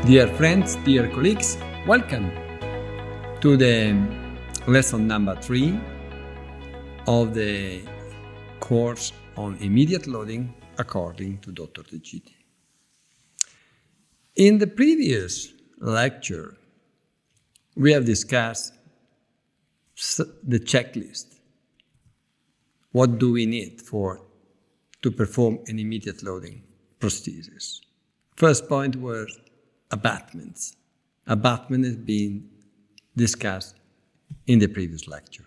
Dear friends, dear colleagues, welcome to the lesson number 3 of the course on immediate loading according to Dr. De Gitti. In the previous lecture, we have discussed the checklist. What do we need to perform an immediate loading prosthesis? First point was abutments. Abutment has been discussed in the previous lecture.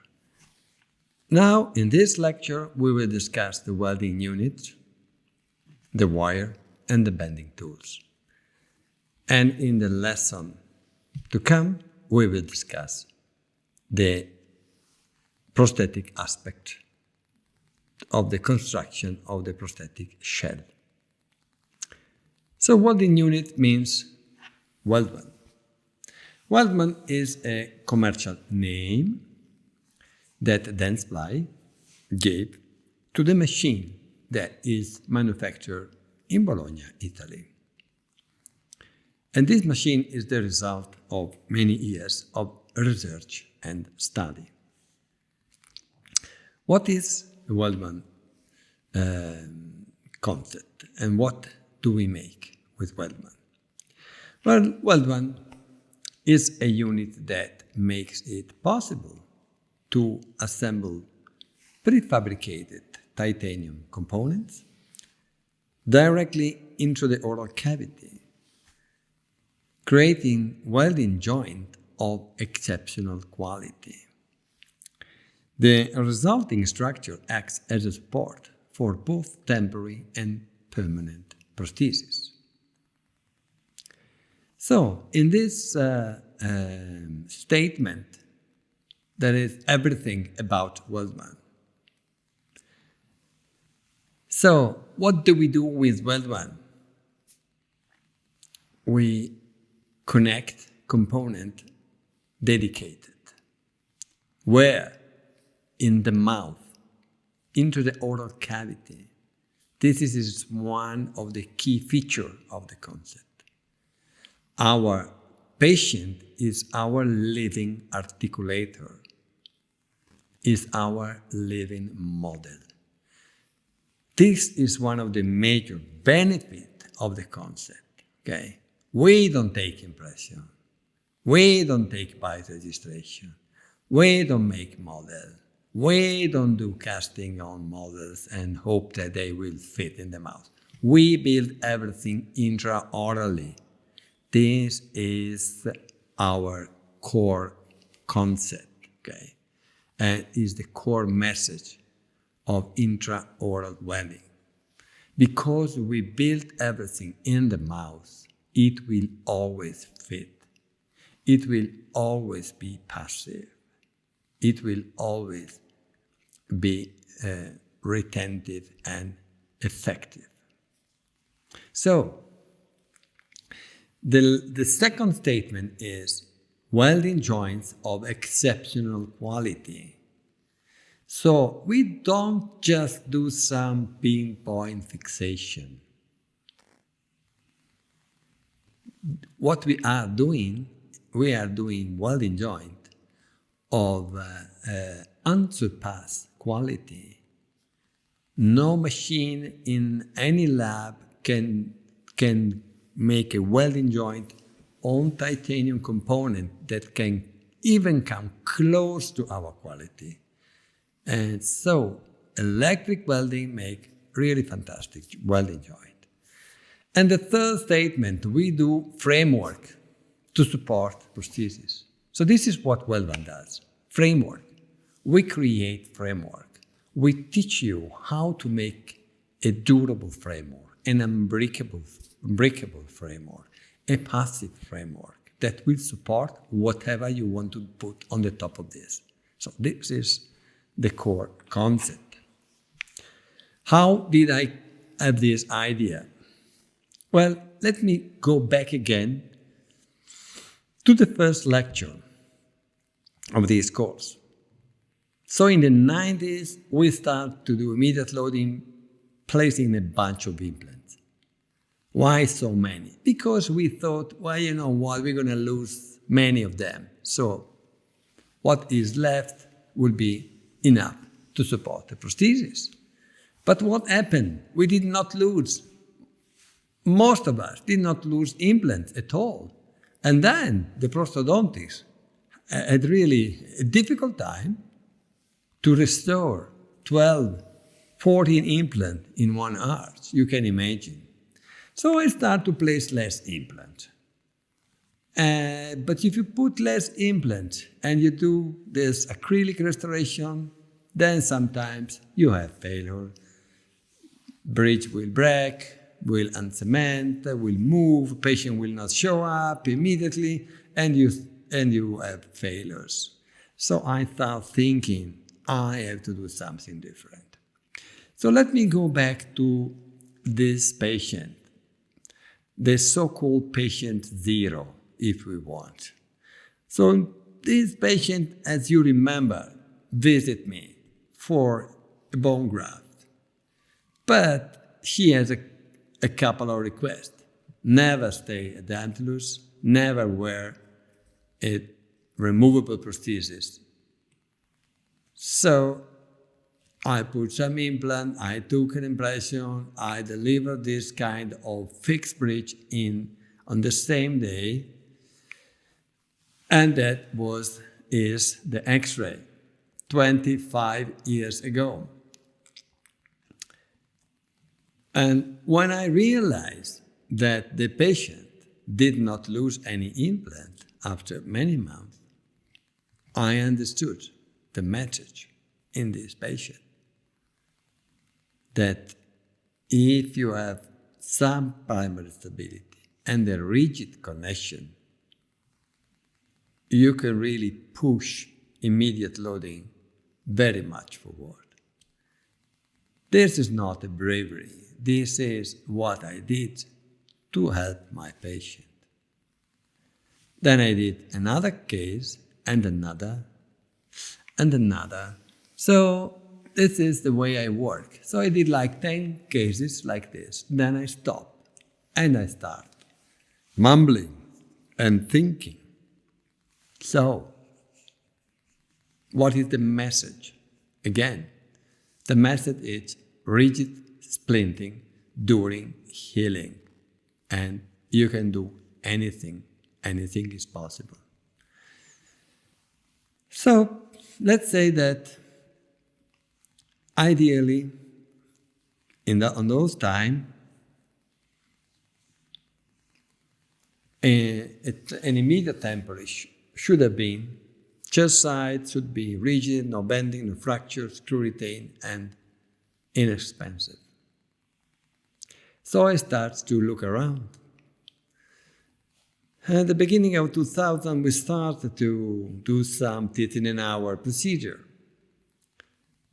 Now, in this lecture, we will discuss the welding unit, the wire, and the bending tools. And in the lesson to come, we will discuss the prosthetic aspect of the construction of the prosthetic shell. So welding unit means weldman. Weldman is a commercial name that Dentsply gave to the machine that is manufactured in Bologna, Italy. And this machine is the result of many years of research and study. What is the weldman concept, and what do we make with weldman? Well, weldman is a unit that makes it possible to assemble prefabricated titanium components directly into the oral cavity, creating welding joint of exceptional quality. The resulting structure acts as a support for both temporary and permanent prosthesis. So, in this statement, there is everything about weldman. So, what do we do with weldman? We connect component dedicated. Where? In the mouth, into the oral cavity. This is one of the key features of the concept. Our patient is our living articulator, is our living model. This is one of the major benefits of the concept. Okay? We don't take impression. We don't take bite registration. We don't make models. We don't do casting on models and hope that they will fit in the mouth. We build everything intraorally. This is our core concept, okay? And is the core message of intraoral welding. Because we build everything in the mouth, it will always fit. It will always be passive. It will always be retentive and effective. So, the second statement is welding joints of exceptional quality. So we don't just do some pinpoint fixation. What we are doing welding joint of unsurpassed quality. No machine in any lab can make a welding joint on titanium component that can even come close to our quality. And so electric welding make really fantastic welding joint. And the third statement, we do framework to support prosthesis. So this is what weldman does, framework. We create framework. We teach you how to make a durable framework, an unbreakable framework, a passive framework that will support whatever you want to put on the top of this. So this is the core concept. How did I have this idea? Well, let me go back again to the first lecture of this course. So in the 90s, we started to do immediate loading, placing a bunch of implants. Why so many? Because we thought, well, you know what, we're going to lose many of them. So what is left will be enough to support the prosthesis. But what happened? We did not lose. Most of us did not lose implants at all. And then the prosthodontics had really a difficult time to restore 12, 14 implants in one arch. You can imagine. So I start to place less implant. But if you put less implant and you do this acrylic restoration, then sometimes you have failure. Bridge will break, will uncement, will move, patient will not show up immediately, and you have failures. So I start thinking, I have to do something different. So let me go back to this patient, the so-called patient zero, if we want. So this patient, as you remember, visited me for a bone graft. But she has a couple of requests. Never stay at Antlers, never wear a removable prosthesis. So I put some implant, I took an impression, I delivered this kind of fixed bridge on the same day, and that is the X-ray 25 years ago. And when I realized that the patient did not lose any implant after many months, I understood the message in this patient. That if you have some primary stability and a rigid connection, you can really push immediate loading very much forward. This is not a bravery. This is what I did to help my patient. Then I did another case and another and another. So this is the way I work. So I did like 10 cases like this. Then I stopped and I start mumbling and thinking. So, what is the message? Again, the message is rigid splinting during healing. And you can do anything. Anything is possible. So, let's say that ideally, on those times, an immediate temporary should have been chest side should be rigid, no bending, no fracture, screw retained, and inexpensive. So I start to look around. At the beginning of 2000, we started to do some teeth in an hour procedure.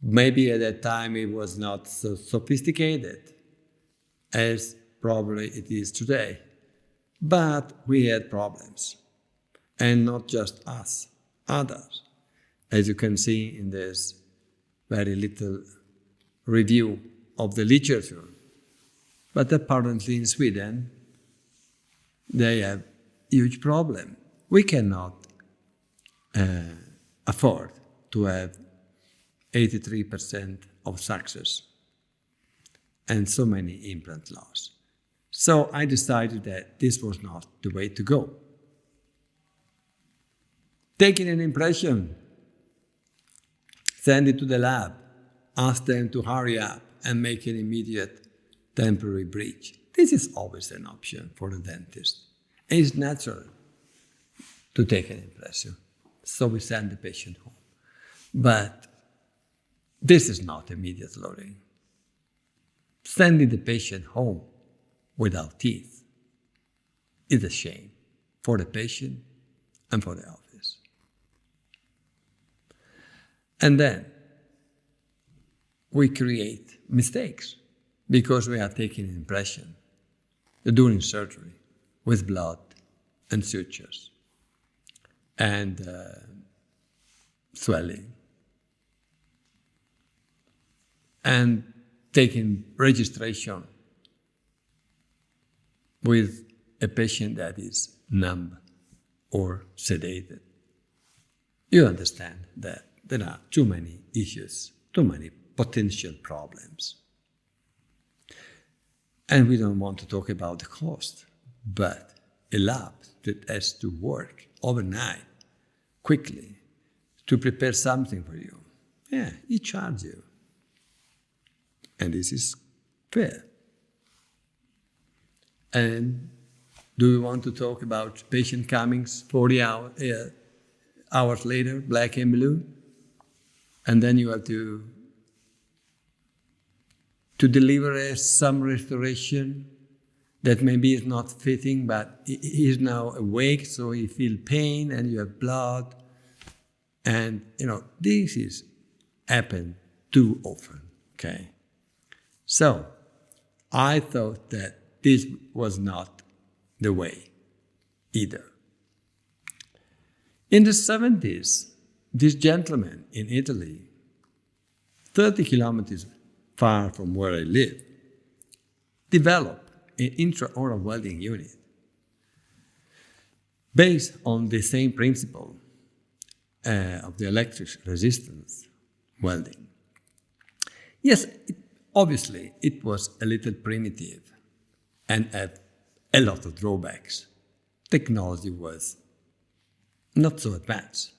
Maybe at that time it was not so sophisticated as probably it is today. But we had problems. And not just us, others. As you can see in this very little review of the literature. But apparently in Sweden, they have huge problem. We cannot afford to have 83% of success and so many implant loss. So I decided that this was not the way to go. Taking an impression, send it to the lab, ask them to hurry up and make an immediate temporary bridge. This is always an option for the dentist. And it's natural to take an impression. So we send the patient home. But this is not immediate loading. Sending the patient home without teeth is a shame for the patient and for the office. And then we create mistakes because we are taking an impression during surgery with blood and sutures and swelling and taking registration with a patient that is numb or sedated. You understand that there are too many issues, too many potential problems. And we don't want to talk about the cost, but a lab that has to work overnight, quickly, to prepare something for you, yeah, he charges you. And this is fair. And do we want to talk about patient comings 40 hours later, black and blue? And then you have to deliver some restoration that maybe is not fitting, but he is now awake, so he feels pain and you have blood. And, this is happened too often, okay? So, I thought that this was not the way either. In the 70s, this gentleman in Italy, 30 kilometers far from where I live, developed an intraoral welding unit based on the same principle of the electric resistance welding. Yes, obviously it was a little primitive and had a lot of drawbacks. Technology was not so advanced.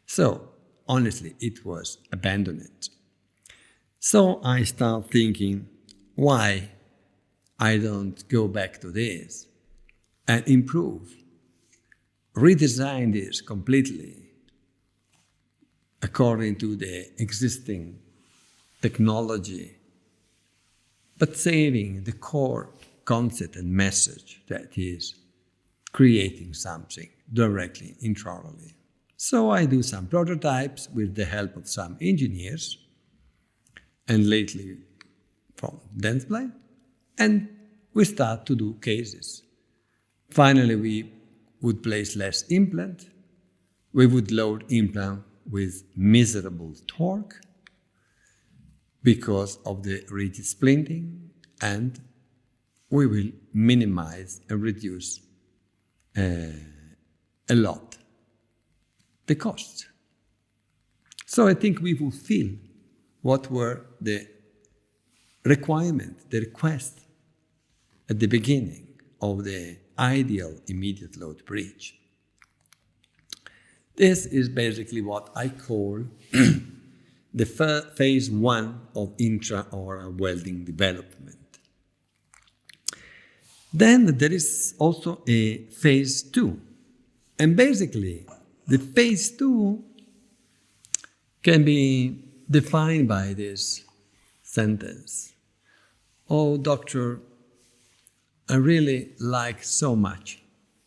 So, honestly, it was abandoned. So I start thinking, why I don't go back to this and improve, redesign this completely according to the existing technology, but saving the core concept and message that is creating something directly intraorally. So I do some prototypes with the help of some engineers, and lately from Dentsply, and we start to do cases. Finally, we would place less implant. We would load implant with miserable torque because of the rigid splinting, and we will minimize and reduce a lot the cost. So I think we fulfill what were the requirements, the request at the beginning of the ideal immediate load bridge. This is basically what I call the phase 1 of intraoral welding development. Then there is also a phase 2. And basically, the phase 2 can be defined by this sentence. Oh, doctor, I really like so much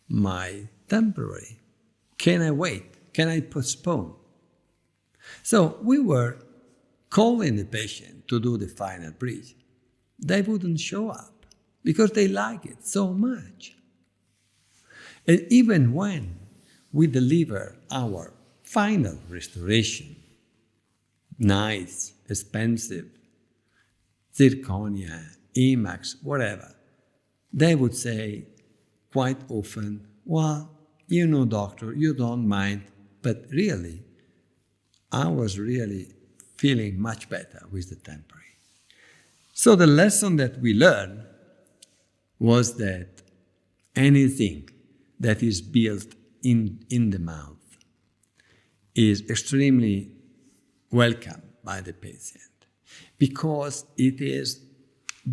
my temporary. Can I wait? Can I postpone? So we were calling the patient to do the final bridge. They wouldn't show up because they like it so much. And even when we deliver our final restoration, nice, expensive, zirconia, IMAX, whatever, they would say quite often, well, doctor, you don't mind, but really, I was really feeling much better with the temporary. So the lesson that we learned was that anything that is built in the mouth is extremely welcome by the patient because it is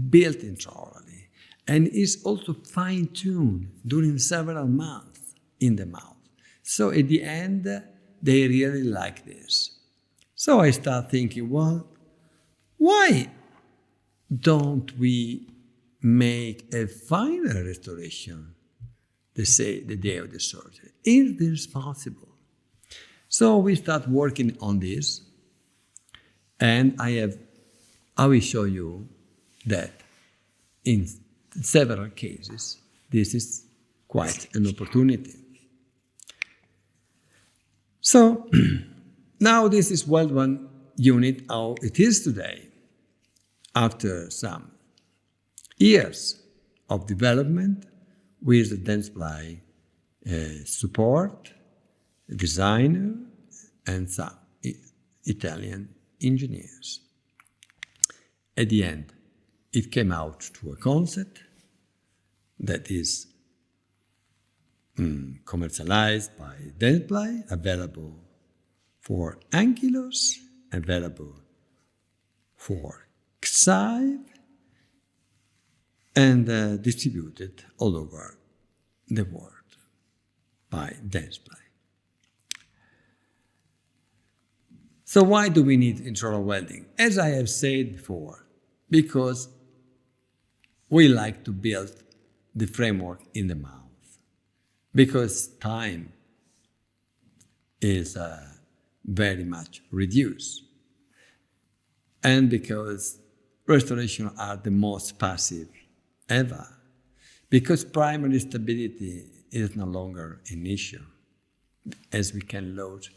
built intraorally and is also fine-tuned during several months in the mouth. So at the end, they really like this. So I start thinking, well, why don't we make a final restoration, the day of the surgery? Is this possible? So we start working on this, and I will show you that in several cases, this is quite an opportunity. So now this is one unit how it is today, after some years of development with the Dentsply support, designer, and some Italian engineers. At the end, it came out to a concept that is commercialized by Dentsply, available for Ankylos, available for Xive, and distributed all over the world by Dentsply. So why do we need intraoral welding? As I have said before, because we like to build the framework in the mouth, because time is very much reduced, and because restoration are the most passive ever, because primary stability is no longer an issue, as we can load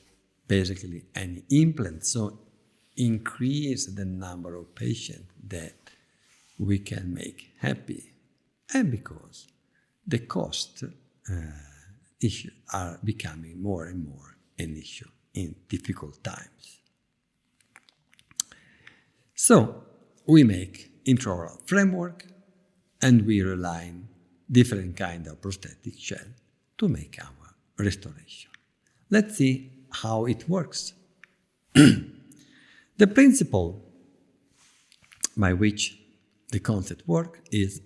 basically any implant, so increase the number of patients that we can make happy, and because the cost issues are becoming more and more an issue in difficult times. So we make intraoral framework, and we rely on different kind of prosthetic shell to make our restoration. Let's see how it works. The principle by which the concept works is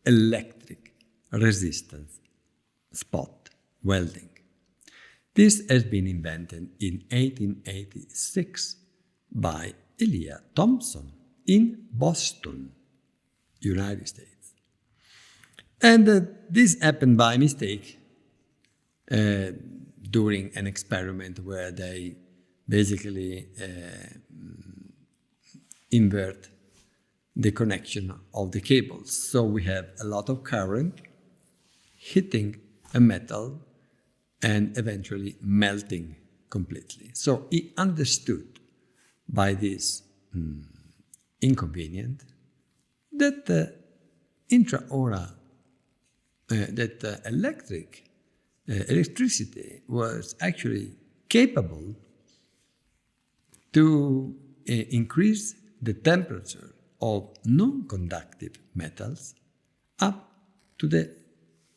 electric resistance spot welding. This has been invented in 1886 by Elia Thompson in Boston, United States. And this happened by mistake during an experiment where they basically invert the connection of the cables. So we have a lot of current hitting a metal and eventually melting completely. So he understood by this inconvenience that intraoral, that electricity was actually capable to increase the temperature of non-conductive metals up to the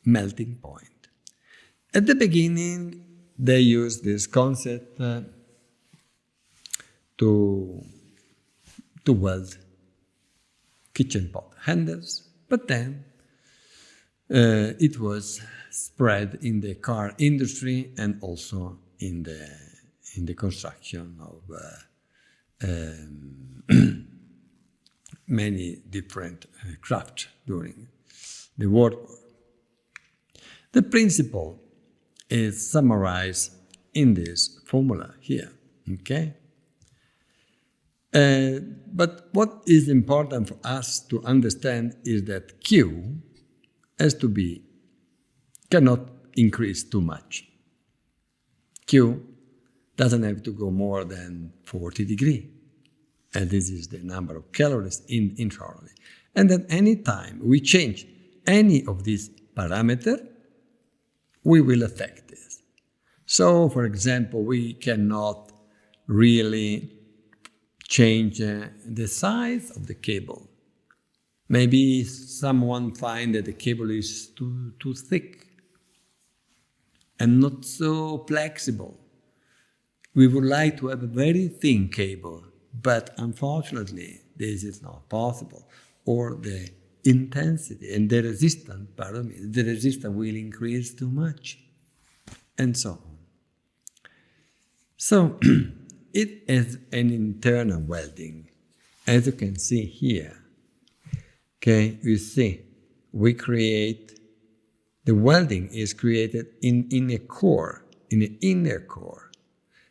melting point. At the beginning, they used this concept to weld kitchen pot handles, but then it was spread in the car industry and also in the construction of many different crafts during the World War. The principle is summarized in this formula here, okay? But what is important for us to understand is that Q has to be, cannot increase too much. Q doesn't have to go more than 40 degrees. And this is the number of calories intraorally. And at any time we change any of these parameters, we will affect this. So, for example, we cannot really change the size of the cable. Maybe someone finds that the cable is too thick and not so flexible. We would like to have a very thin cable, but unfortunately, this is not possible. Or the intensity and the resistance, the resistance will increase too much, and so on. So, it is an internal welding, as you can see here. Okay, you see, we create, the welding is created in a core, in an inner core,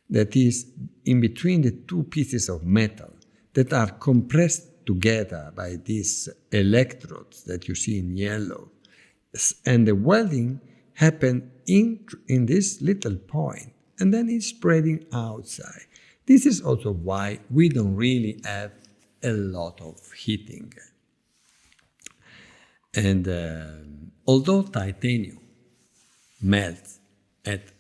that is in between the two pieces of metal that are compressed together by these electrodes that you see in yellow. And the welding happens in this little point, and then it's spreading outside. This is also why we don't really have a lot of heating. And although titanium melts at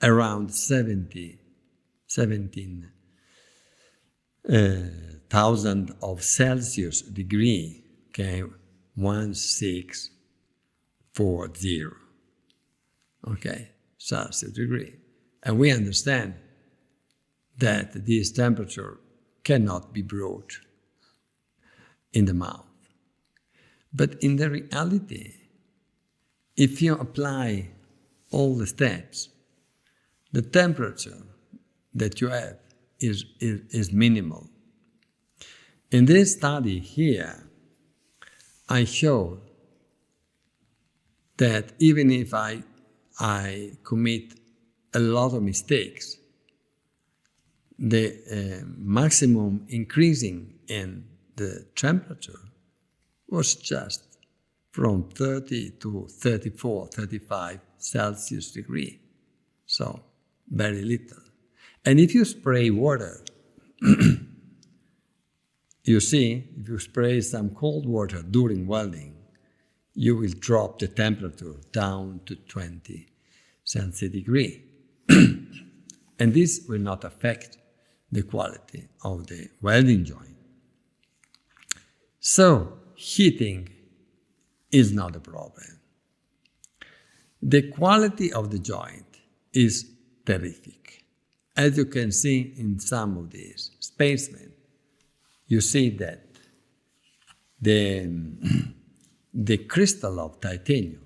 around 17,000 of Celsius degree, okay, 1640, okay, Celsius degree. And we understand that this temperature cannot be brought in the mouth. But in the reality, if you apply all the steps, the temperature that you have is minimal. In this study here, I show that even if I commit a lot of mistakes, the maximum increasing in the temperature was just from 30 to 34, 35 Celsius degree. So very little. And if you spray water, you see, if you spray some cold water during welding, you will drop the temperature down to 20 Celsius degree. And this will not affect the quality of the welding joint. So heating is not a problem. The quality of the joint is terrific. As you can see in some of these spacemen, you see that the crystal of titanium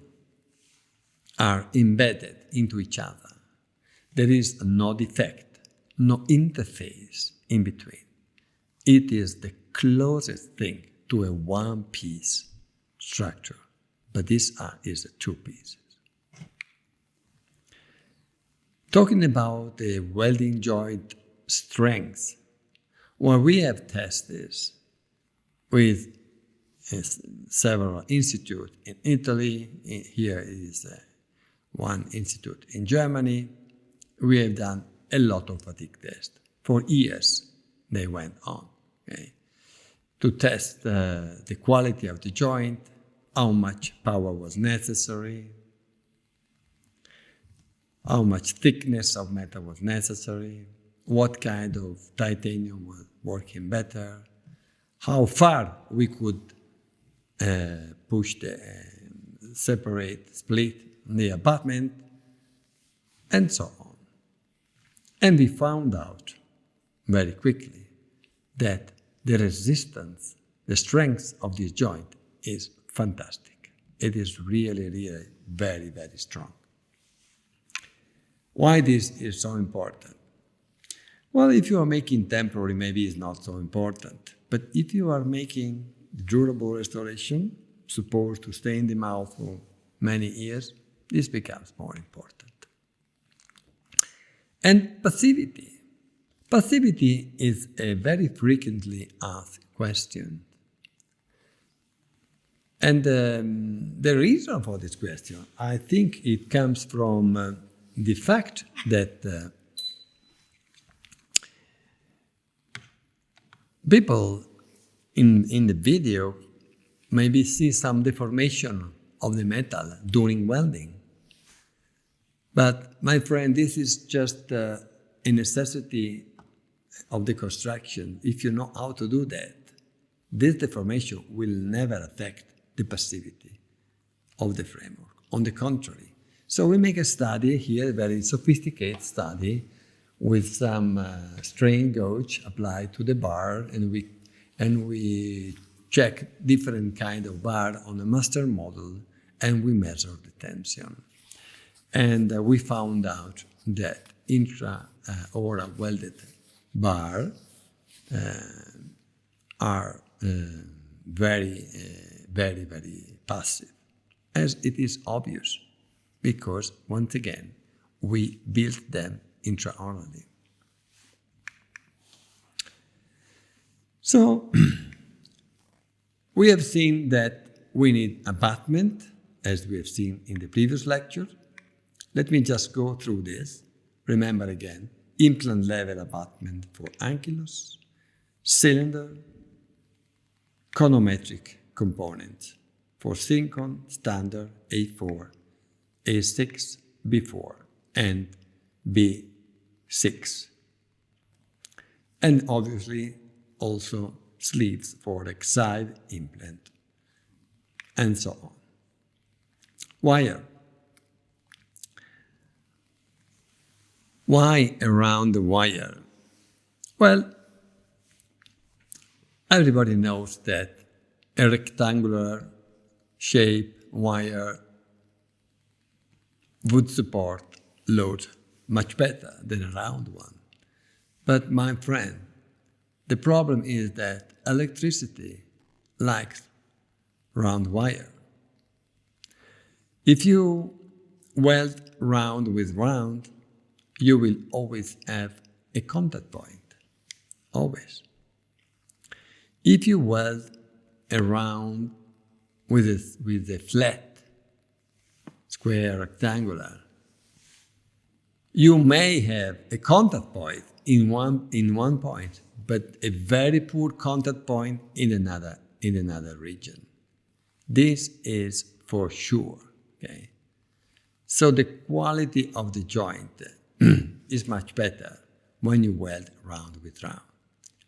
are embedded into each other. There is no defect, no interface in between. It is the closest thing to a one-piece structure, but this is two pieces. Talking about the welding joint strength, what we have tested with several institutes in Italy, here is one institute in Germany, we have done a lot of fatigue tests. For years they went on, okay, to test the quality of the joint, how much power was necessary, how much thickness of metal was necessary, what kind of titanium was working better, how far we could push the split the abutment, and so on. And we found out very quickly that the resistance, the strength of this joint is fantastic. It is really, really very, very strong. Why this is so important? Well, if you are making temporary, maybe it's not so important. But if you are making durable restoration, supposed to stay in the mouth for many years, this becomes more important. And passivity. Passivity is a very frequently asked question. And the reason for this question, I think it comes from the fact that people in the video maybe see some deformation of the metal during welding. But my friend, this is just a necessity of the construction. If you know how to do that, this deformation will never affect the passivity of the framework. On the contrary. So we make a study here, a very sophisticated study, with some strain gauge applied to the bar, and we check different kind of bar on a master model, and we measure the tension. And we found out that intra-oral welded bar are very, very passive, as it is obvious, because once again, we built them intraorally. So we have seen that we need abutment, as we have seen in the previous lecture. Let me just go through this. Remember again, implant level abutment for ankylos, cylinder, conometric components for silicon, standard, A4, A6, B4, and B6. And obviously also sleeves for Exide implant, and so on. Wire. Why around the wire? Well, everybody knows that a rectangular shape wire would support load much better than a round one. But my friend, the problem is that electricity likes round wire. If you weld round with round, you will always have a contact point, always. If you weld a round with a flat, square, rectangular, you may have a contact point in one point, but a very poor contact point in another region. This is for sure. Okay? So the quality of the joint is much better when you weld round with round.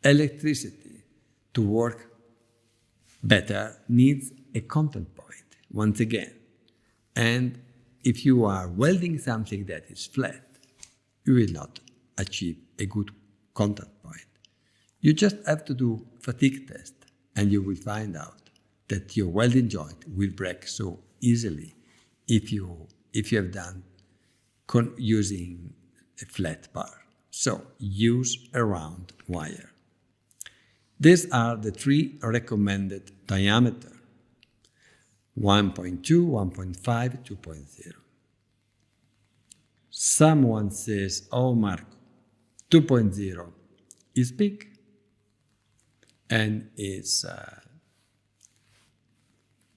Electricity, to work better, needs a contact point, once again. And if you are welding something that is flat, you will not achieve a good contact point. You just have to do fatigue test, and you will find out that your welding joint will break so easily if you have done using a flat bar. So use a round wire. These are the three recommended diameter: 1.2, 1.5, 2.0. Someone says, oh Marco, 2.0 is big and is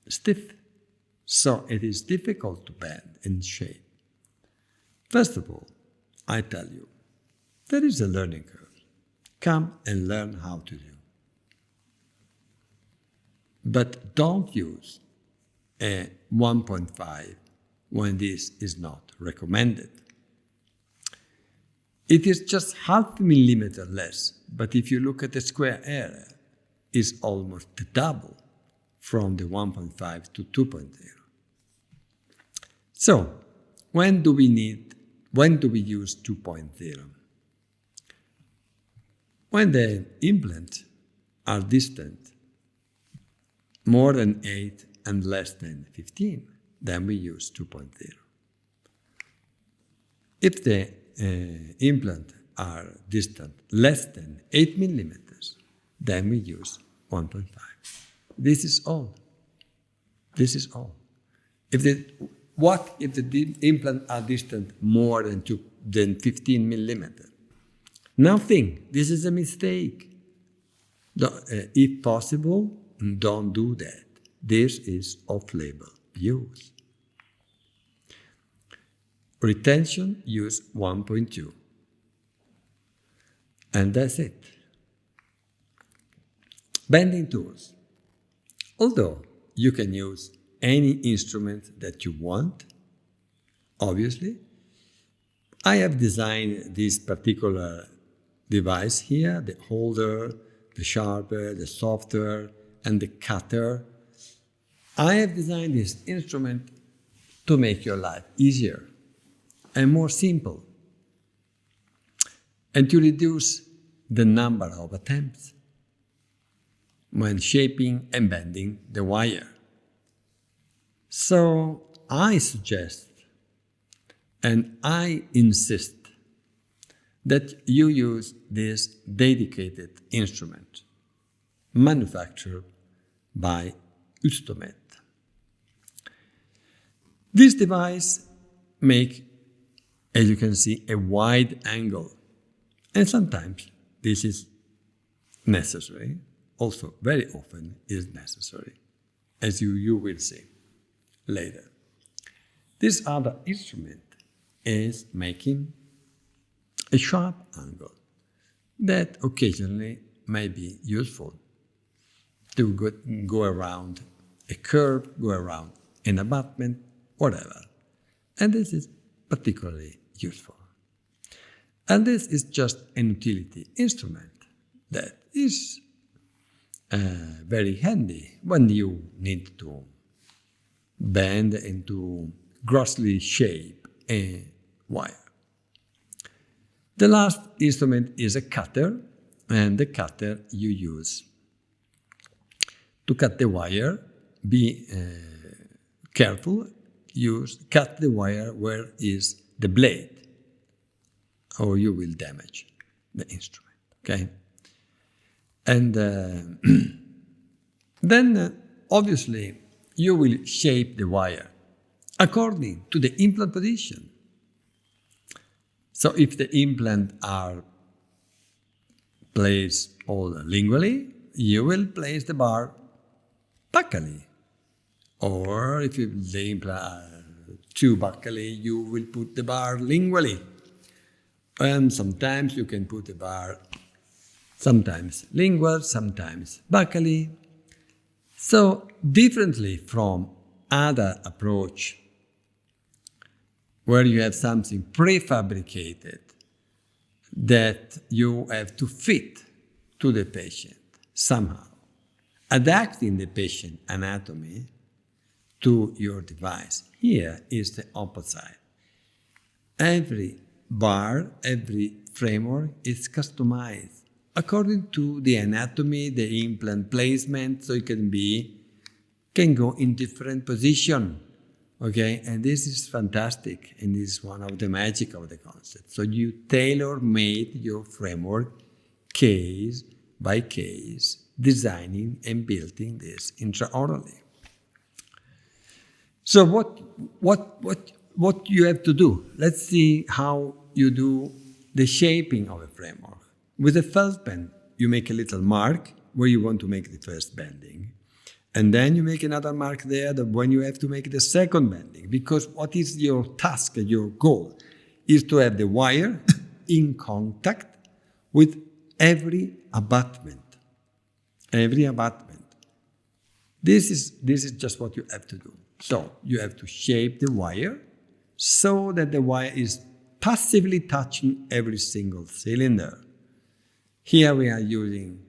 stiff, so it is difficult to bend and shape. First of all, I tell you, there is a learning curve. Come and learn how to do. But don't use a 1.5 when this is not recommended. It is just half a millimeter less, but if you look at the square area, it's almost double from the 1.5 to 2.0. So, when do we use 2.0? When the implants are distant more than 8 and less than 15, then we use 2.0. If the implant are distant less than 8 millimeters, then we use 1.5. This is all. This is all. What if the implant are distant more than 15 millimeters? Nothing. This is a mistake. If possible, don't do that. This is off-label use. Retention, use 1.2. And that's it. Bending tools. Although you can use any instrument that you want, obviously, I have designed this particular device here, the holder, the sharper, the softer, and the cutter. I have designed this instrument to make your life easier and more simple, and to reduce the number of attempts when shaping and bending the wire. So I suggest and I insist that you use this dedicated instrument manufactured by Ustomet. This device makes, as you can see, a wide angle, and sometimes this is necessary, also very often is necessary, as you will see later. This other instrument is making a sharp angle that occasionally may be useful. to go around a curve, go around an abutment, whatever. And this is particularly useful. And this is just an utility instrument that is very handy when you need to bend and to grossly shape a wire. The last instrument is a cutter, and the cutter you use to cut the wire. Be careful, cut the wire where is the blade, or you will damage the instrument, okay? And then, obviously, you will shape the wire according to the implant position. So if the implant are placed all lingually, you will place the bar buccally. Or if the implant are too buccally, you will put the bar lingually. And sometimes you can put the bar sometimes lingual, sometimes buccally. So differently from other approach where you have something prefabricated that you have to fit to the patient somehow, adapting the patient anatomy to your device. Here is the opposite. Every bar, every framework is customized according to the anatomy, the implant placement, so it can go in different position. Okay, and this is fantastic, and this is one of the magic of the concept. So you tailor-made your framework case by case, designing and building this intraorally. So what you have to do? Let's see how you do the shaping of a framework. With a felt pen, you make a little mark where you want to make the first bending. And then you make another mark there when you have to make the second bending. Because what is your task, your goal, is to have the wire in contact with every abutment. Every abutment. This is just what you have to do. So you have to shape the wire so that the wire is passively touching every single cylinder. Here we are using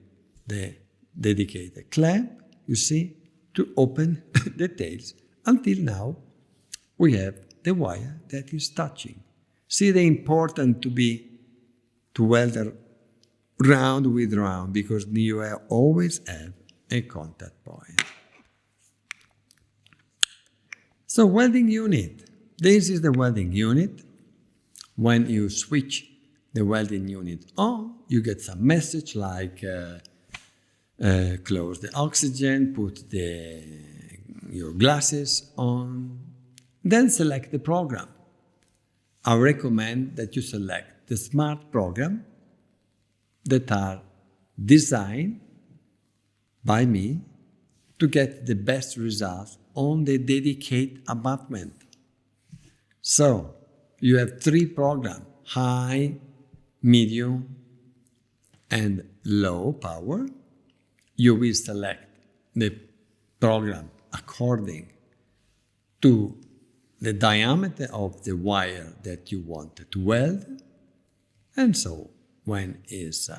the dedicated clamp, you see, to open the tails. Until now, we have the wire that is touching. See the important to weld round with round, because you always have a contact point. So welding unit. This is the welding unit. When you switch the welding unit on, you get some message like close the oxygen, put your glasses on, then select the program. I recommend that you select the smart program that are designed by me to get the best results on the dedicated abutment. So you have 3 programs: high, medium, and low power. You will select the program according to the diameter of the wire that you want to weld. And so when is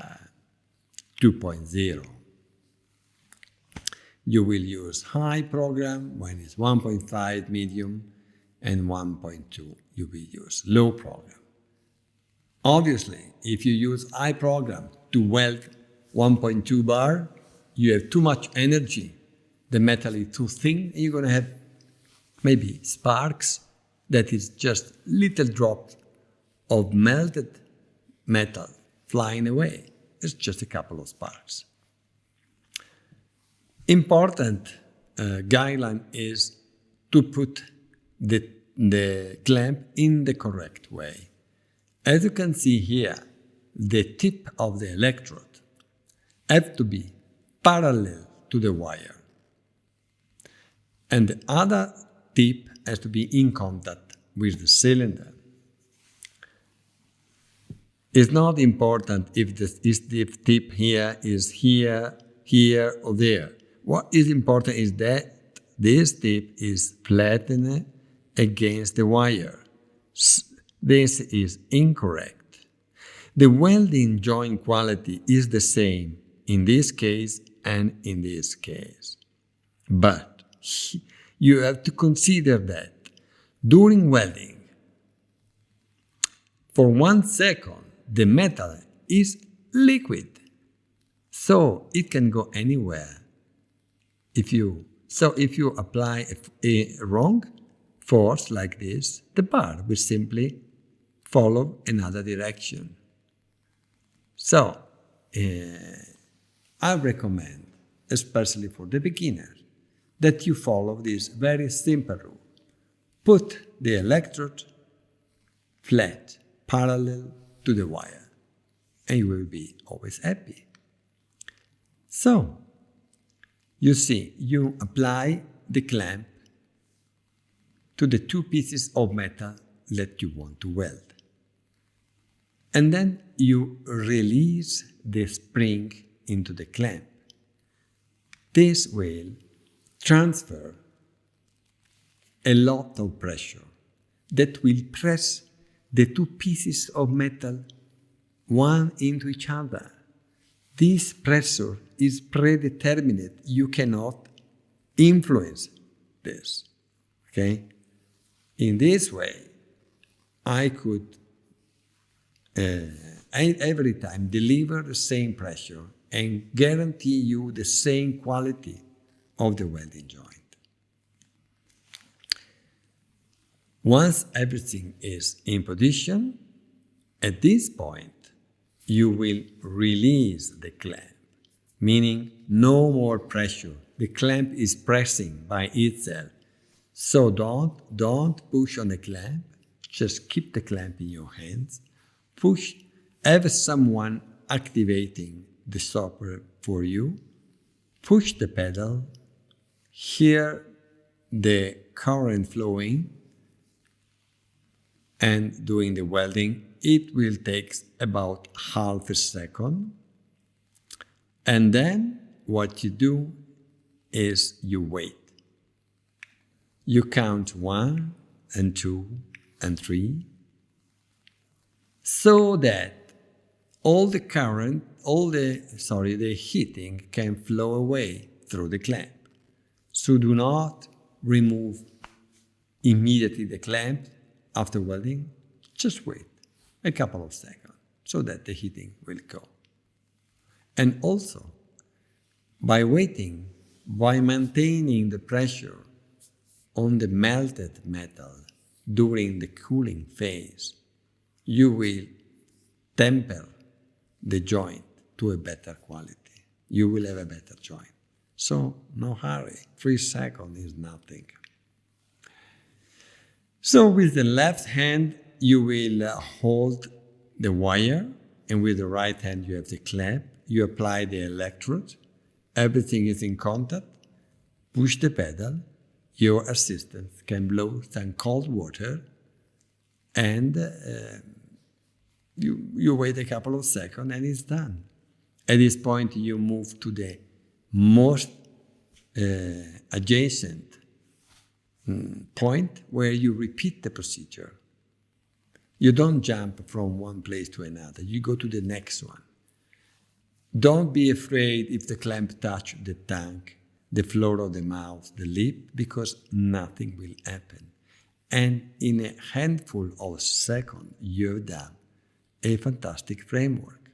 2.0, you will use high program. When it's 1.5 medium, and 1.2 you will use low program. Obviously, if you use high program to weld 1.2 bar, you have too much energy. The metal is too thin, and you're going to have maybe sparks that is just little drops of melted metal flying away. It's just a couple of sparks. Important guideline is to put the clamp in the correct way. As you can see here, the tip of the electrode has to be parallel to the wire. And the other tip has to be in contact with the cylinder. It's not important if the tip here is here, or there. what is important is that this tip is flattened against the wire. This is incorrect. The welding joint quality is the same in this case and in this case. But you have to consider that during welding, for 1 second, the metal is liquid, so it can go anywhere. If you apply a wrong force like this, the bar will simply follow another direction. So, I recommend, especially for the beginner, that you follow this very simple rule. Put the electrode flat, parallel to the wire, and you will be always happy. So, you see, you apply the clamp to the 2 pieces of metal that you want to weld. And then you release the spring into the clamp. This will transfer a lot of pressure that will press the 2 pieces of metal one into each other. This pressure is predetermined. You cannot influence this. Okay? In this way, I could every time deliver the same pressure and guarantee you the same quality of the welding joint. Once everything is in position, at this point, you will release the clamp, meaning no more pressure. The clamp is pressing by itself. So don't push on the clamp. Just keep the clamp in your hands. Push. Have someone activating the stopper for you. Push the pedal. Hear the current flowing. And doing the welding, it will take about half a second. And then what you do is you wait. You count 1 and 2 and 3 so that all the current, the heating can flow away through the clamp. So do not remove immediately the clamp after welding. Just wait a couple of seconds so that the heating will go. And also, by waiting, by maintaining the pressure on the melted metal during the cooling phase, you will temper the joint to a better quality. You will have a better joint. So no hurry, 3 seconds is nothing. So with the left hand, you will hold the wire, and with the right hand you have the clamp. You apply the electrode, everything is in contact, push the pedal, your assistant can blow some cold water, and you wait a couple of seconds and it's done. At this point you move to the most adjacent point where you repeat the procedure. You don't jump from one place to another. You go to the next one. Don't be afraid if the clamp touches the tank, the floor of the mouth, the lip, because nothing will happen. And in a handful of seconds, you've done a fantastic framework.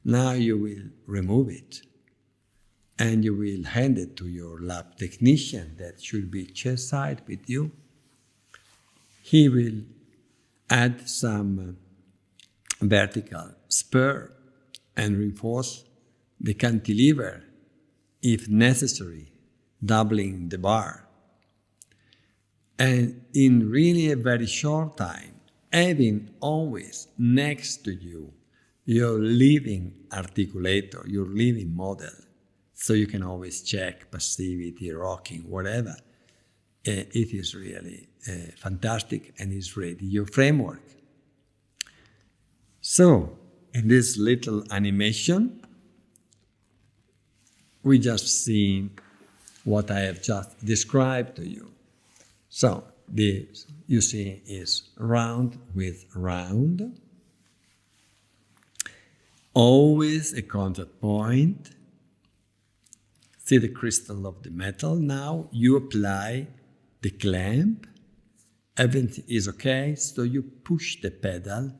Now you will remove it, and you will hand it to your lab technician that should be chairside with you. He will add some vertical spur and reinforce the cantilever if necessary, doubling the bar. And in really a very short time, having always next to you your living articulator, your living model, so you can always check passivity, rocking, whatever. It is really fantastic and is ready, your framework. So, in this little animation, we just see what I have just described to you. So this, you see, is round with round. Always a contact point. See the crystal of the metal. Now you apply the clamp. Everything is okay, so you push the pedal.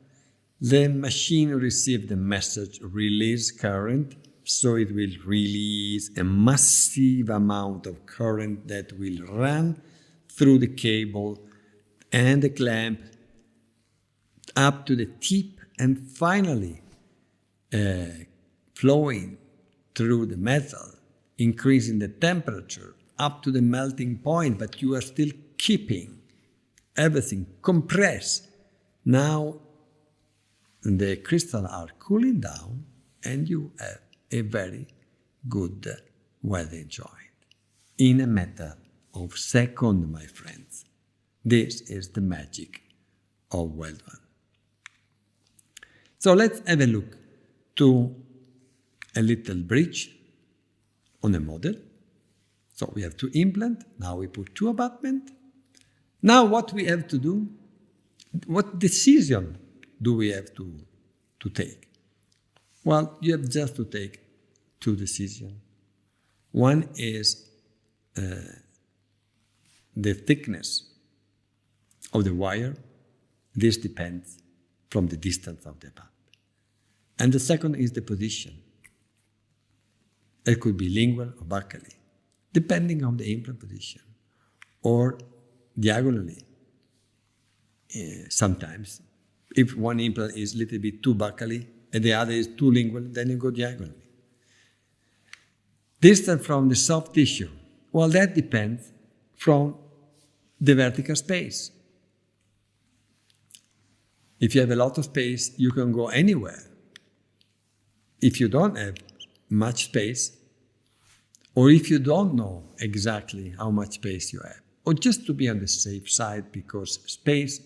The machine receives the message, release current, so it will release a massive amount of current that will run through the cable and the clamp up to the tip and finally flowing through the metal, increasing the temperature up to the melting point, but you are still keeping everything compressed. Now the crystals are cooling down and you have a very good welding joint in a matter of seconds, my friends. This is the magic of welding. So let's have a look to a little bridge on a model. So we have 2 implants. Now we put 2 abutments. Now what we have to do, what decision do we have to take? Well, you have just to take 2 decisions. One is the thickness of the wire. This depends from the distance of the abutment. And the second is the position. It could be lingual or buccally, depending on the implant position, or diagonally. Sometimes, if one implant is a little bit too buccally and the other is too lingual, then you go diagonally. Distance from the soft tissue, well, that depends from the vertical space. If you have a lot of space, you can go anywhere. If you don't have much space, or if you don't know exactly how much space you have, or just to be on the safe side because space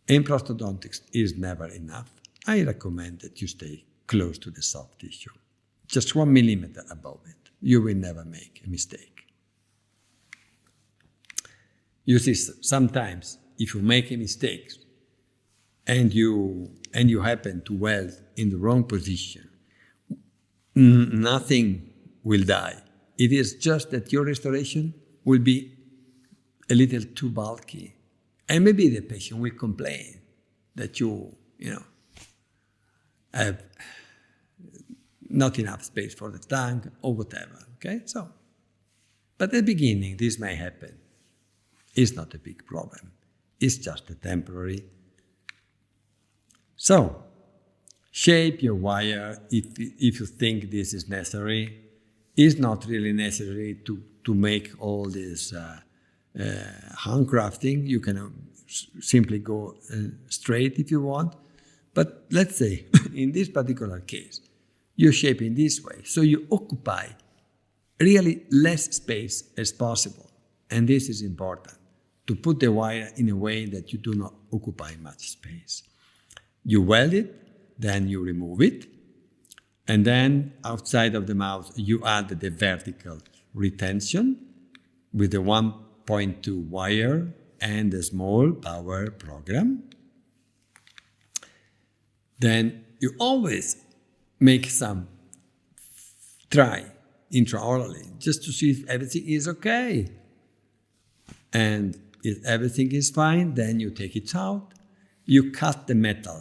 in prosthodontics is never enough, I recommend that you stay close to the soft tissue, just 1 millimeter above it. You will never make a mistake. You see, sometimes if you make a mistake and you happen to weld in the wrong position, nothing will die. It is just that your restoration will be a little too bulky. And maybe the patient will complain that you have not enough space for the tongue or whatever, okay? So, but at the beginning, this may happen. It's not a big problem. It's just a temporary. So, shape your wire if you think this is necessary. It's not really necessary to make all this handcrafting. You can simply go straight if you want. But let's say, in this particular case, you shape in this way. So you occupy really less space as possible. And this is important, to put the wire in a way that you do not occupy much space. You weld it, then you remove it, and then outside of the mouth, you add the vertical retention with the 1.2 wire and a small power program. Then you always make some try intraorally just to see if everything is okay. And if everything is fine, then you take it out. You cut the metal.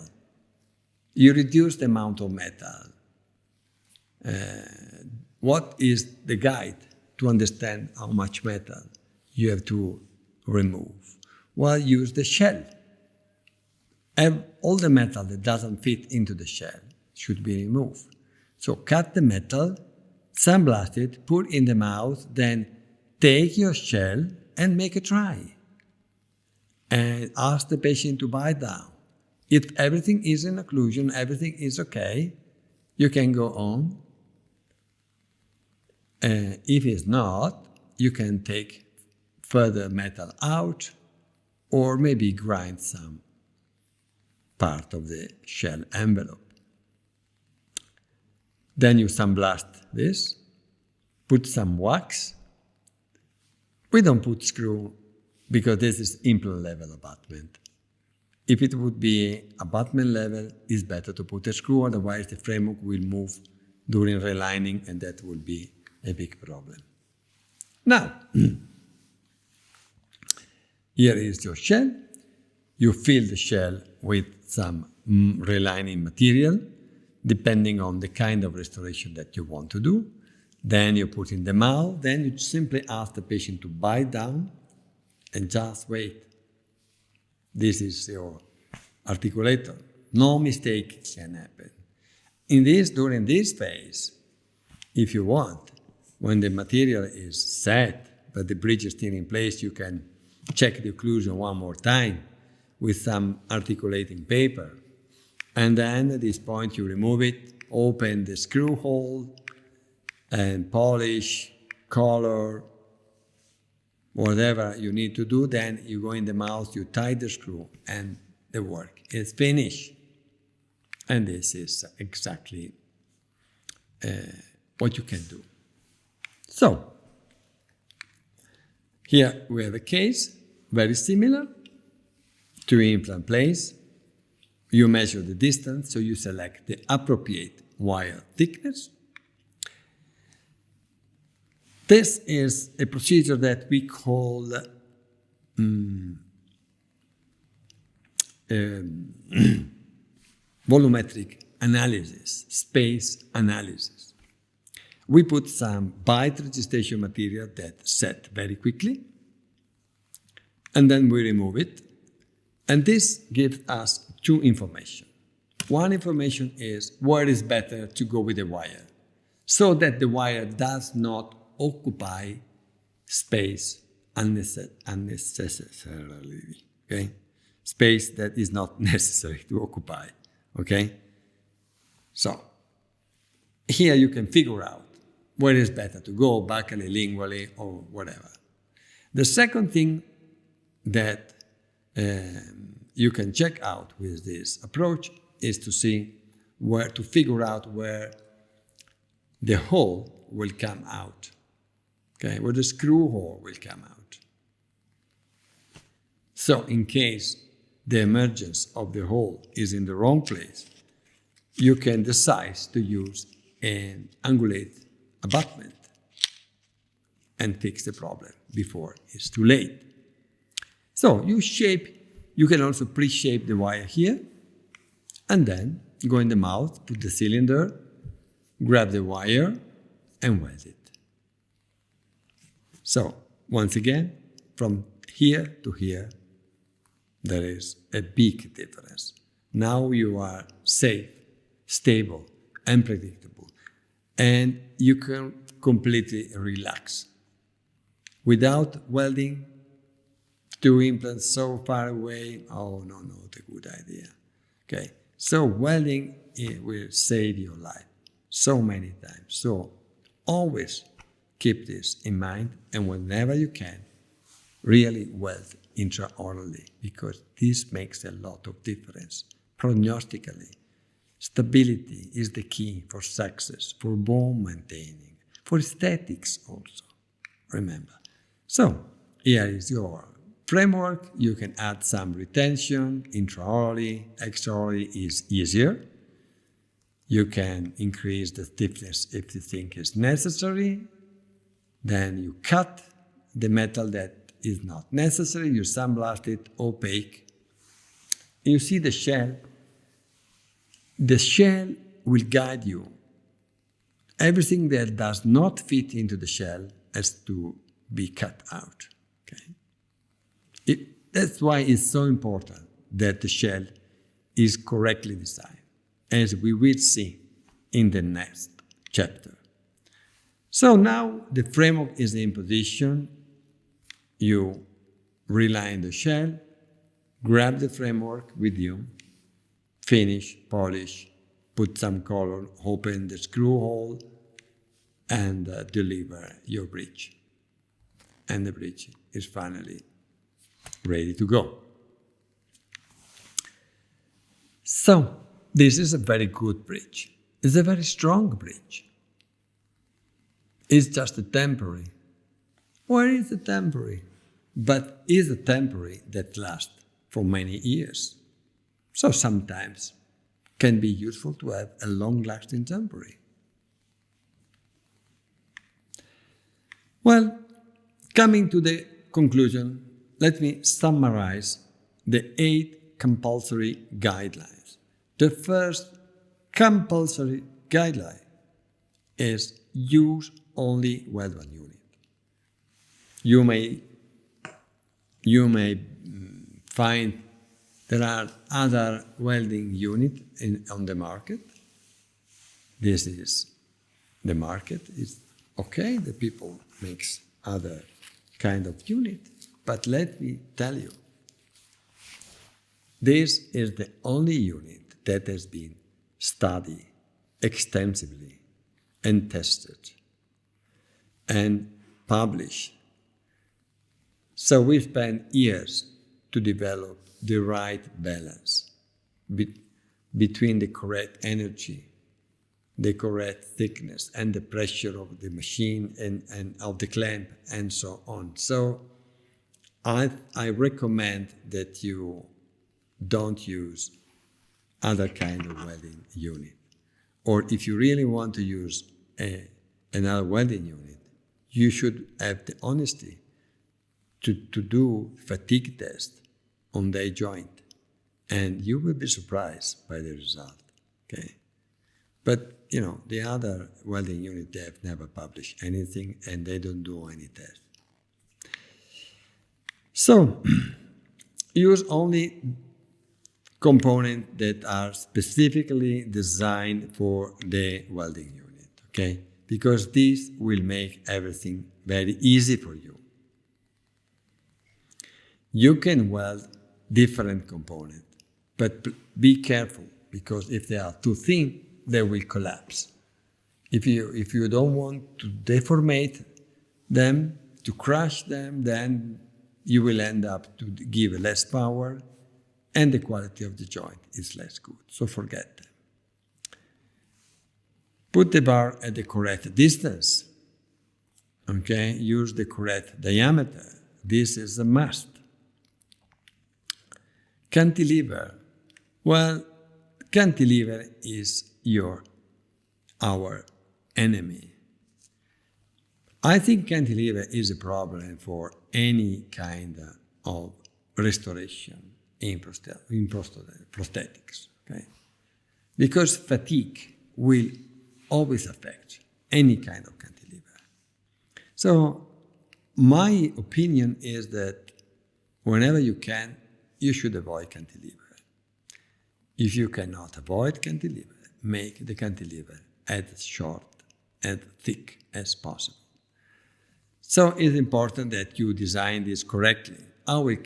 You reduce the amount of metal. What is the guide to understand how much metal you have to remove? Well, use the shell. All the metal that doesn't fit into the shell should be removed. So cut the metal, sandblast it, put in the mouth, then take your shell and make a try. And ask the patient to bite down. If everything is in occlusion, everything is okay, you can go on. If it's not, you can take further metal out or maybe grind some part of the shell envelope. Then you sandblast this, put some wax We don't put screw because this is implant level abutment. If it would be abutment level, it's better to put a screw, otherwise the framework will move during relining and that will be a big problem. Now, here is your shell. You fill the shell with some relining material, depending on the kind of restoration that you want to do. Then you put in the mouth, then you simply ask the patient to bite down and just wait. This is your articulator. No mistake can happen. During this phase, if you want, when the material is set, but the bridge is still in place, you can check the occlusion one more time with some articulating paper. And then at this point you remove it, open the screw hole, and polish, color, whatever you need to do. Then you go in the mouth, you tie the screw, and the work is finished. And this is exactly what you can do. So, here we have a case, very similar to implant place. You measure the distance, so you select the appropriate wire thickness. This is a procedure that we call volumetric analysis, space analysis. We put some bite registration material that set very quickly, and then we remove it. And this gives us two information. One information is where is better to go with the wire, so that the wire does not occupy space unnecessarily, okay? Space that is not necessary to occupy, okay? So, here you can figure out where is better to go, buccally, lingually, or whatever. The second thing that you can check out with this approach is to see where to figure out where the hole will come out. Okay, where the screw hole will come out. So in case the emergence of the hole is in the wrong place, you can decide to use an angulate abutment and fix the problem before it's too late. So you can also pre-shape the wire here, and then go in the mouth, put the cylinder, grab the wire, and weld it. So, once again, from here to here, there is a big difference. Now you are safe, stable, and predictable, and you can completely relax. Without welding two implants so far away, oh no, not a good idea. Okay, so welding will save your life so many times. So always keep this in mind, and whenever you can, really weld intraorally, because this makes a lot of difference. Prognostically, stability is the key for success, for bone maintaining, for aesthetics also, remember. So, here is your framework. You can add some retention, intraorally, extraorally is easier. You can increase the stiffness if you think is necessary. Then you cut the metal that is not necessary, you sandblast it opaque. You see the shell. The shell will guide you. Everything that does not fit into the shell has to be cut out. Okay? That's why it's so important that the shell is correctly designed, as we will see in the next chapter. So now the framework is in position. You reline the shell, grab the framework with you, finish, polish, put some color, open the screw hole, and deliver your bridge. And the bridge is finally ready to go. So, this is a very good bridge. It's a very strong bridge. It's just a temporary. or is it temporary? But is it temporary that lasts for many years? So sometimes can be useful to have a long-lasting temporary. Well, coming to the conclusion, let me summarize the 8 compulsory guidelines. The first compulsory guideline is use only welding unit. You may find there are other welding units on the market. This is the market. It's okay, the people makes other kind of unit, but let me tell you, this is the only unit that has been studied extensively and tested and published. So we spent years to develop the right balance between the correct energy, the correct thickness, and the pressure of the machine and of the clamp, and so on. So I recommend that you don't use other kind of welding unit. Or if you really want to use another welding unit, you should have the honesty to do fatigue test on the joint, and you will be surprised by the result. Okay, but the other welding unit, they have never published anything, and they don't do any test. So use only components that are specifically designed for the welding unit. Okay, because this will make everything very easy for you. You can weld different components, but be careful, because if they are too thin, they will collapse. If you don't want to deformate them, to crush them, then you will end up to give less power, and the quality of the joint is less good. So forget them. Put the bar at the correct distance. Okay, use the correct diameter. This is a must. Cantilever. Well, cantilever is our enemy. I think cantilever is a problem for any kind of restoration in prosthetics. Okay? Because fatigue will always affect any kind of cantilever. So my opinion is that whenever you can, you should avoid cantilever. If you cannot avoid cantilever, make the cantilever as short and thick as possible. So it's important that you design this correctly. I will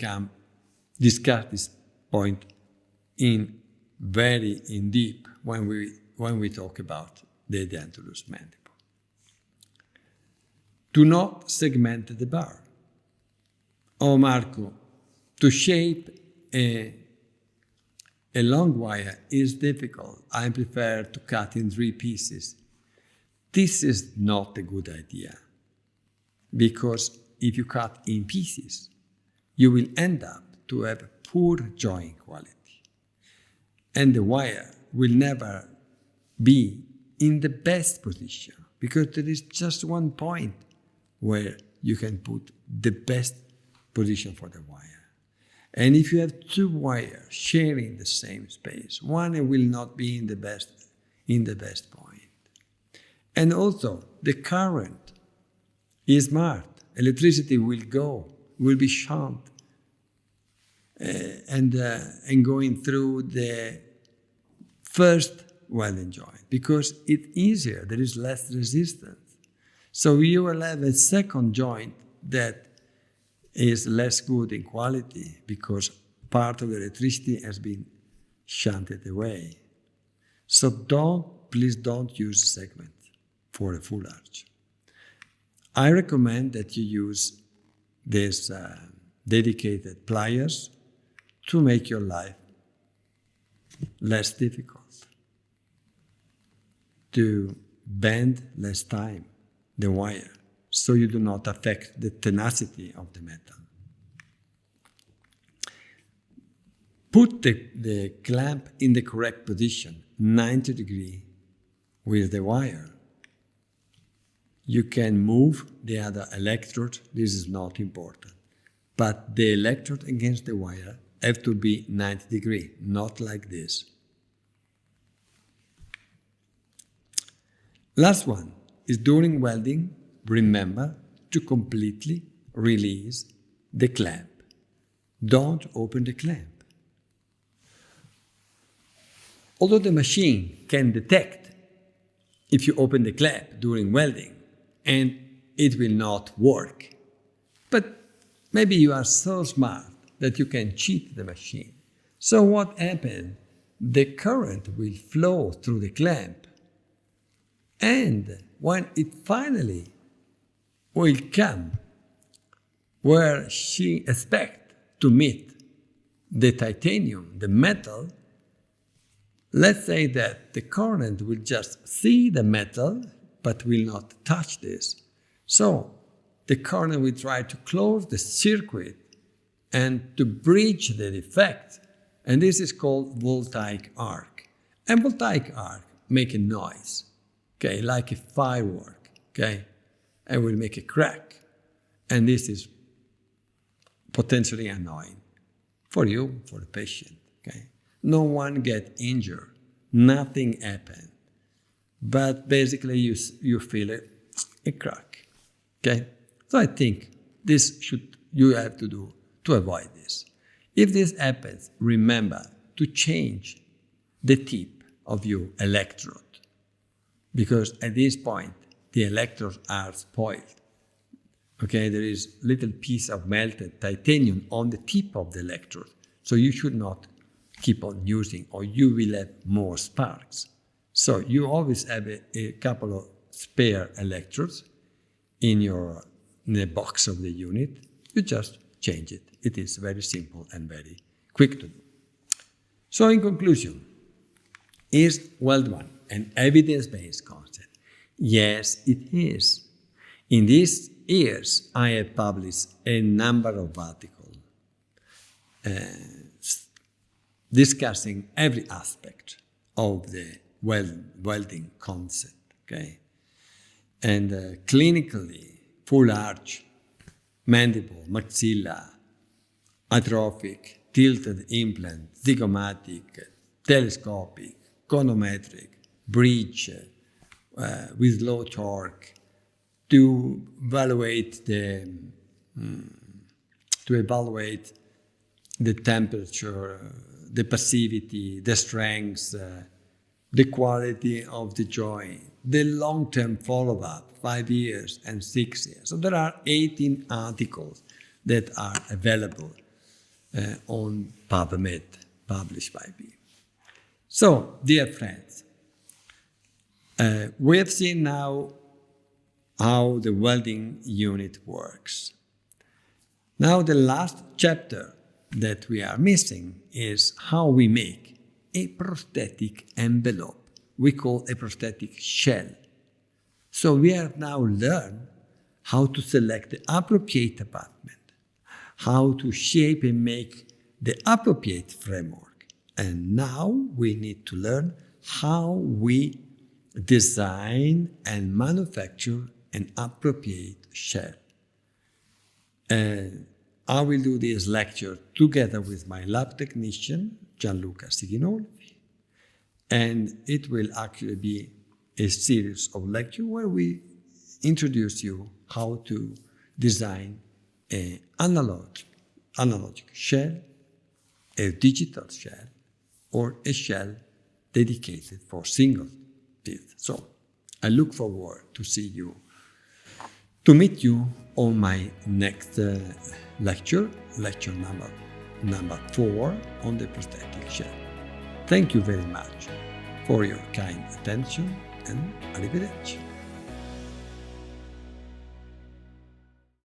discuss this point in deep when we talk about the Edentulous mandible. Do not segment the bar. Oh, Marco, to shape a long wire is difficult. I prefer to cut in 3 pieces. This is not a good idea, because if you cut in pieces, you will end up to have poor joint quality, and the wire will never be in the best position, because there is just one point where you can put the best position for the wire. And if you have 2 wires sharing the same space, one will not be in the best point. And also, the current is marked. Electricity will be shunt, and going through the first welding joint, because it's easier, there is less resistance. So you will have a second joint that is less good in quality, because part of the electricity has been shunted away. So please don't use segment for a full arch. I recommend that you use these dedicated pliers to make your life less difficult, to bend less time the wire, so you do not affect the tenacity of the metal. Put the clamp in the correct position, 90 degrees with the wire. You can move the other electrode, this is not important. But the electrode against the wire have to be 90 degrees, not like this. Last one is during welding, remember to completely release the clamp. Don't open the clamp. Although the machine can detect if you open the clamp during welding, and it will not work. But maybe you are so smart that you can cheat the machine. So what happens? The current will flow through the clamp, and when it finally will come where she expects to meet the titanium, the metal, let's say that the current will just see the metal but will not touch this. So the current will try to close the circuit and to bridge the defect, and this is called voltaic arc. And voltaic arc make a noise, okay, like a firework, okay, and will make a crack, and this is potentially annoying for you, for the patient, okay. No one get injured, nothing happened, but basically you feel a crack, okay. So I think you have to do to avoid this. If this happens, remember to change the tip of your electrode, because at this point the electrodes are spoiled. Okay, there is little piece of melted titanium on the tip of the electrode, so you should not keep on using, or you will have more sparks. So you always have a couple of spare electrodes in the box of the unit. You just change it. It is very simple and very quick to do. So in conclusion, is Weld 1 an evidence-based concept? Yes, it is. In these years, I have published a number of articles discussing every aspect of the welding concept, okay? And clinically, full arch, mandible, maxilla, atrophic, tilted implant, zygomatic, telescopic, conometric, bridge, with low torque, to evaluate the temperature, the passivity, the strength, the quality of the joint, the long-term follow-up, 5 years and 6 years. So there are 18 articles that are available on PubMed, published by me. So, dear friends, we have seen now how the welding unit works. Now the last chapter that we are missing is how we make a prosthetic envelope. We call a prosthetic shell. So we have now learned how to select the appropriate abutment, how to shape and make the appropriate framework. And now we need to learn how we design and manufacture an appropriate shell. I will do this lecture together with my lab technician, Gianluca Sighinolfi, and it will actually be a series of lectures where we introduce you how to design an analogic shell, a digital shell, or a shell dedicated for single teeth. So I look forward to meet you on my next lecture number 4 on the prosthetic shell. Thank you very much for your kind attention, and arrivederci.